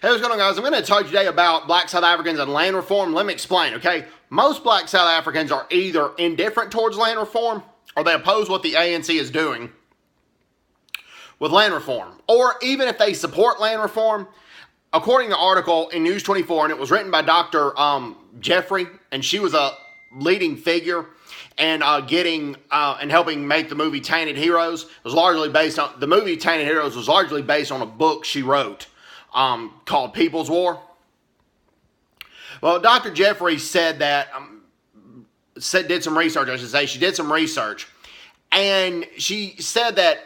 Hey, what's going on, guys? I'm going to talk today about black South Africans and land reform. Let me explain, okay? Most black South Africans are either indifferent towards land reform or they oppose what the ANC is doing with land reform. Or even if they support land reform, according to the article in News 24, and it was written by Dr. Jeffrey, and she was a leading figure and and helping make the movie Tainted Heroes. It was largely based on, the movie Tainted Heroes was largely based on a book she wrote called People's War. Well, Dr. Jeffrey said that, did some research, I should say. She did some research, and she said that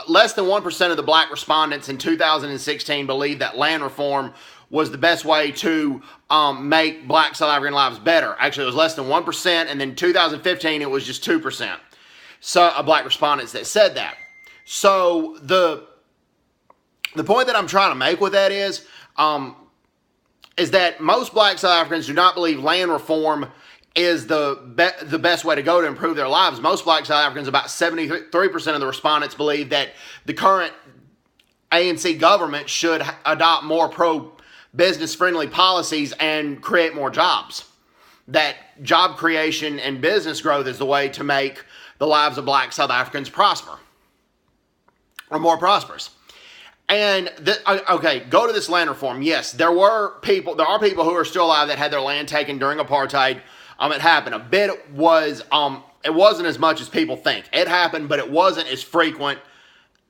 less than 1% of the black respondents in 2016 believed that land reform was the best way to make black South African lives better. Actually, it was less than 1%, and then in 2015, it was just 2%. So, black respondents that said that. So, the point that I'm trying to make with that is that most black South Africans do not believe land reform is the best way to go to improve their lives. Most black South Africans, about 73% of the respondents, believe that the current ANC government should adopt more pro-business friendly policies and create more jobs. That job creation and business growth is the way to make the lives of black South Africans prosper, or more prosperous. And, okay, go to this land reform. Yes, there are people who are still alive that had their land taken during apartheid. It happened. It wasn't as much as people think. It happened, but it wasn't as frequent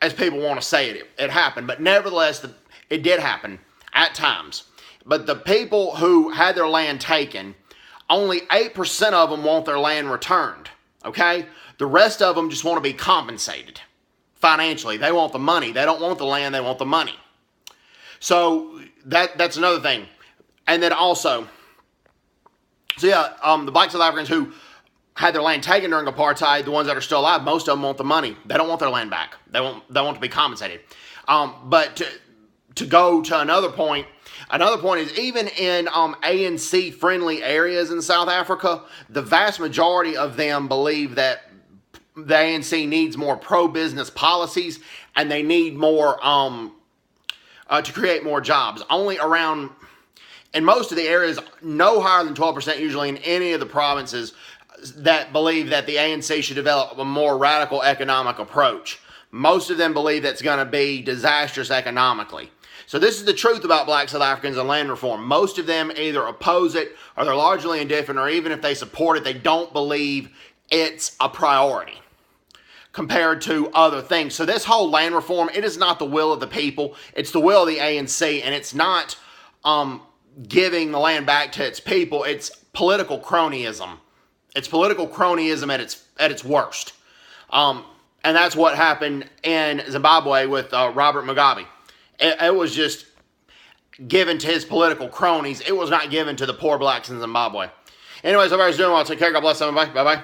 as people want to say it. It happened, but nevertheless, it did happen at times. But the people who had their land taken, only 8% of them want their land returned, okay? The rest of them just want to be compensated financially. They want the money. They don't want the land. They want the money. So that's another thing. And then also, the black South Africans who had their land taken during apartheid, the ones that are still alive, most of them want the money. They don't want their land back. They want to be compensated. But to go to another point is even in ANC-friendly areas in South Africa, the vast majority of them believe that the ANC needs more pro-business policies and they need more to create more jobs. Only around, in most of the areas, no higher than 12% usually in any of the provinces that believe that the ANC should develop a more radical economic approach. Most of them believe that's going to be disastrous economically. So this is the truth about black South Africans and land reform. Most of them either oppose it or they're largely indifferent, or even if they support it, they don't believe it's a priority compared to other things. So this whole land reform, it is not the will of the people. It's the will of the ANC, and it's not giving the land back to its people. It's political cronyism. It's political cronyism at its worst. And that's what happened in Zimbabwe with Robert Mugabe. It was just given to his political cronies. It was not given to the poor blacks in Zimbabwe. Anyways, hope everybody's doing well. Take care. God bless everybody. Bye-bye.